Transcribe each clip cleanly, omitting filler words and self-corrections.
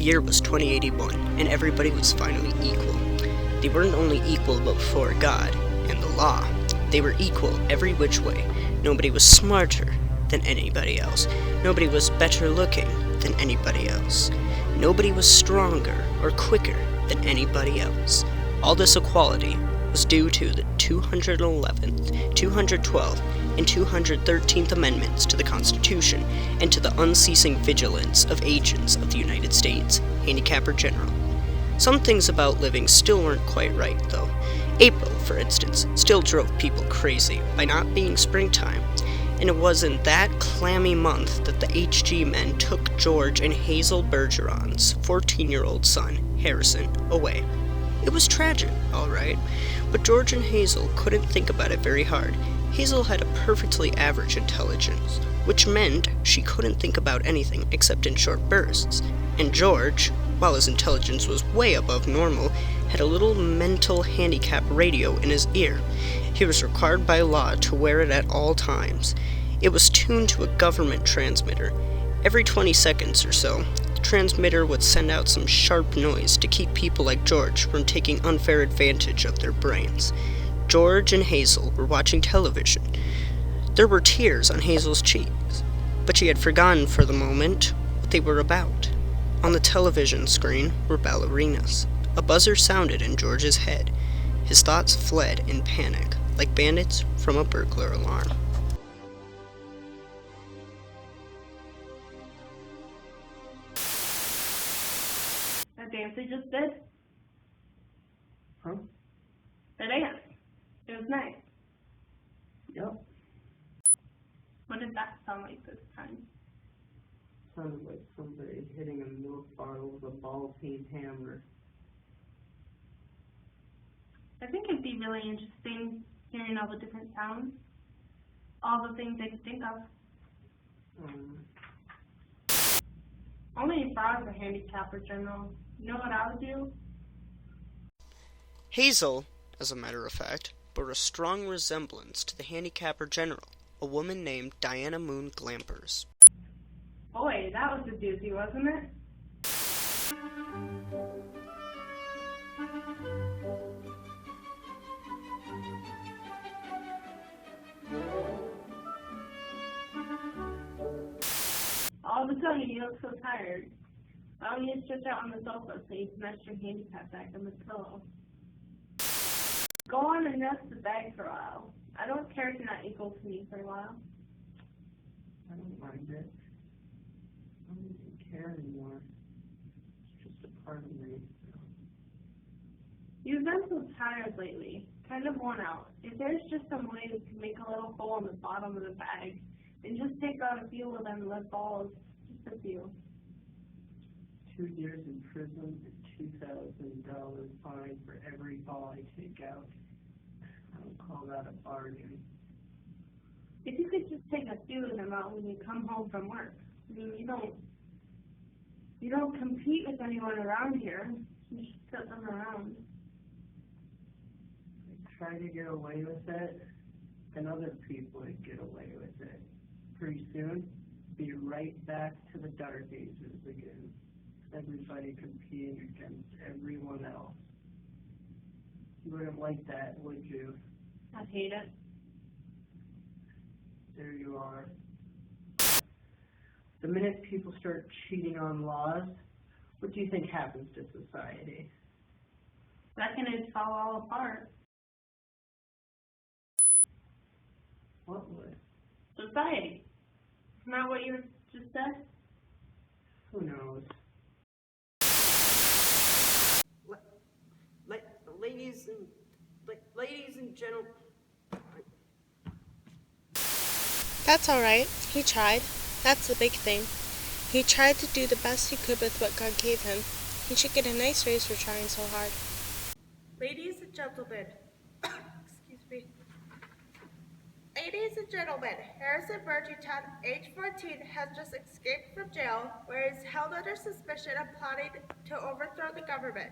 year was 2081, and everybody was finally equal. They weren't only equal before God and the law, they were equal every which way. Nobody was smarter than anybody else. Nobody was better looking than anybody else. Nobody was stronger or quicker than anybody else. All this equality was due to the 211th, 212th, and 213th Amendments to the Constitution, and to the unceasing vigilance of agents of the United States, Handicapper General. Some things about living still weren't quite right, though. April, for instance, still drove people crazy by not being springtime, and it was in that clammy month that the HG men took George and Hazel Bergeron's 14-year-old son, Harrison, away. It was tragic, all right, but George and Hazel couldn't think about it very hard. Hazel had a perfectly average intelligence, which meant she couldn't think about anything except in short bursts. And George, while his intelligence was way above normal, had a little mental handicap radio in his ear. He was required by law to wear it at all times. It was tuned to a government transmitter. Every 20 seconds or so, the transmitter would send out some sharp noise to keep people like George from taking unfair advantage of their brains. George and Hazel were watching television. There were tears on Hazel's cheeks, but she had forgotten for the moment what they were about. On the television screen were ballerinas. A buzzer sounded in George's head. His thoughts fled in panic, like bandits from a burglar alarm. That dance they just did? Huh? The dance. It was nice. Yep. What did that sound like this time? Sounded like somebody hitting a milk bottle with a ball-peen hammer. I think it'd be really interesting hearing all the different sounds. All the things they could think of. Only if I was a handicapper general. You know what I would do? Hazel, as a matter of fact, bore a strong resemblance to the handicapper general, a woman named Diana Moon Glampers. Boy, that was a doozy, wasn't it? All of a sudden, you look so tired. Why don't you stretch out on the sofa so you can rest your handicap back on the pillow? Go on and rest the bag for a while. I don't care if you're not equal to me for a while. I don't mind it. I don't even care anymore. It's just a part of me. You've been so tired lately, kind of worn out. If there's just some way we can make a little hole in the bottom of the bag, and just take out a few of them lead balls, just a few. 2 years in prison and $2,000 fine for every ball I take out. I don't call that a bargain. If you could just take a few of them out when you come home from work. I mean, you don't compete with anyone around here. You just set them around. I try to get away with it, and other people would get away with it. Pretty soon, be right back to the dark ages again. Everybody competing against everyone else. You wouldn't like that, would you? I'd hate it. There you are. The minute people start cheating on laws, what do you think happens to society? Reckon it'd fall all apart. What would? Society. Isn't that what you just said? Who knows? Ladies and gentlemen. That's all right. He tried. That's the big thing. He tried to do the best he could with what God gave him. He should get a nice raise for trying so hard. Ladies and gentlemen, excuse me. Ladies and gentlemen, Harrison Bergeron, age 14, has just escaped from jail, where he is held under suspicion of plotting to overthrow the government.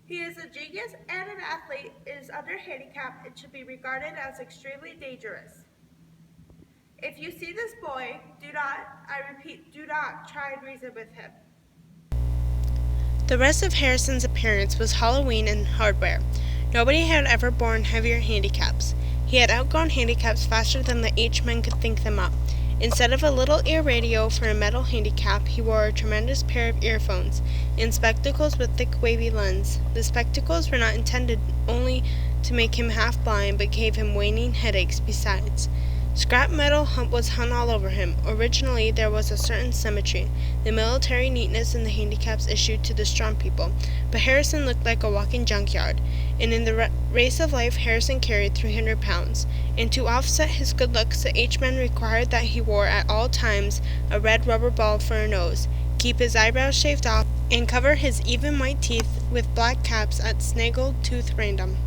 He is a genius and an athlete, is under handicap, and should be regarded as extremely dangerous. If you see this boy, do not, I repeat, do not try and reason with him. The rest of Harrison's appearance was Halloween and hardware. Nobody had ever borne heavier handicaps. He had outgrown handicaps faster than the H-men could think them up. Instead of a little ear radio for a metal handicap, he wore a tremendous pair of earphones and spectacles with thick wavy lens. The spectacles were not intended only to make him half blind, but gave him waning headaches besides. Scrap metal was hung all over him. Originally, there was a certain symmetry, the military neatness in the handicaps issued to the strong people, but Harrison looked like a walking junkyard, and in the race of life Harrison carried 300 pounds, and to offset his good looks the H-men required that he wore at all times a red rubber ball for a nose, keep his eyebrows shaved off, and cover his even white teeth with black caps at snaggle-tooth random.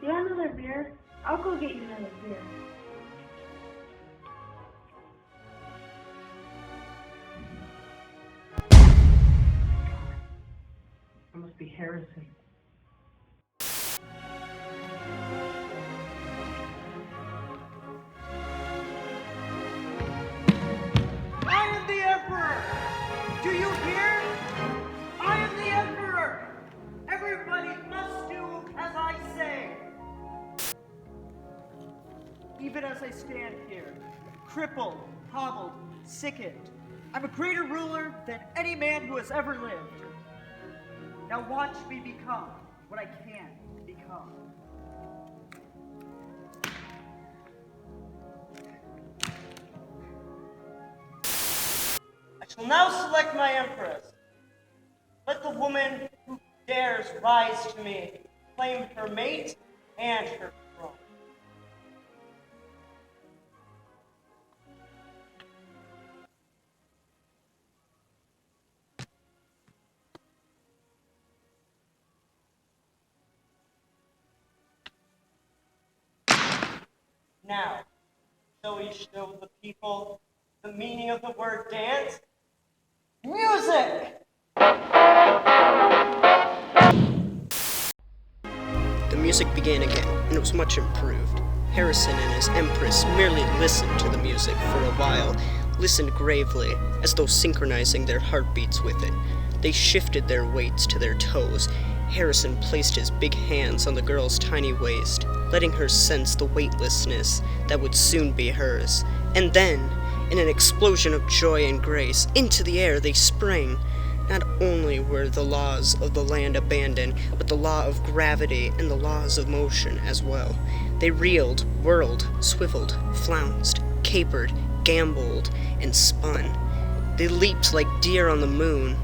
You want another beer? I'll go get you another beer. That must be Harrison. I am the Emperor! Do you hear? I am the Emperor! Everybody must do as I say! Even as I stand here, crippled, hobbled, sickened, I'm a greater ruler than any man who has ever lived. Now watch me become what I can become. I shall now select my empress. Let the woman who dares rise to me claim her mate and her throne. Now, shall we show the people the meaning of the word dance? Music! The music began again, and it was much improved. Harrison and his empress merely listened to the music for a while, listened gravely, as though synchronizing their heartbeats with it. They shifted their weights to their toes. Harrison placed his big hands on the girl's tiny waist, letting her sense the weightlessness that would soon be hers. And then, in an explosion of joy and grace, into the air they sprang. Not only were the laws of the land abandoned, but the law of gravity and the laws of motion as well. They reeled, whirled, swiveled, flounced, capered, gamboled, and spun. They leaped like deer on the moon.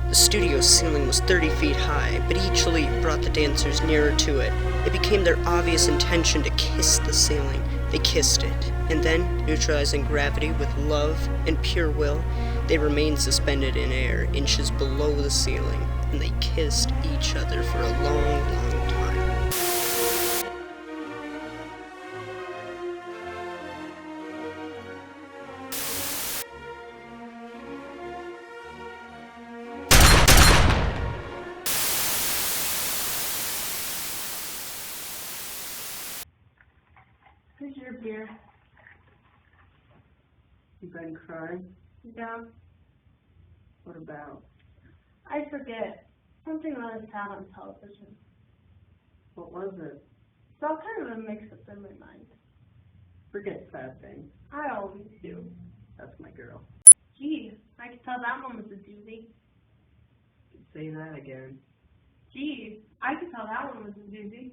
The studio ceiling was 30 feet high, but each leap brought the dancers nearer to it. It became their obvious intention to kiss the ceiling. They kissed it, and then, neutralizing gravity with love and pure will, they remained suspended in air, inches below the ceiling, and they kissed each other for a long, long time. Here's your beer. You been crying? Yeah, What about? I forget. Something really sad on television. What was it? It's all kind of a mix-up in my mind. Forget sad things. I always do. That's my girl. Gee, I could tell that one was a doozy. Say that again. Gee, I could tell that one was a doozy.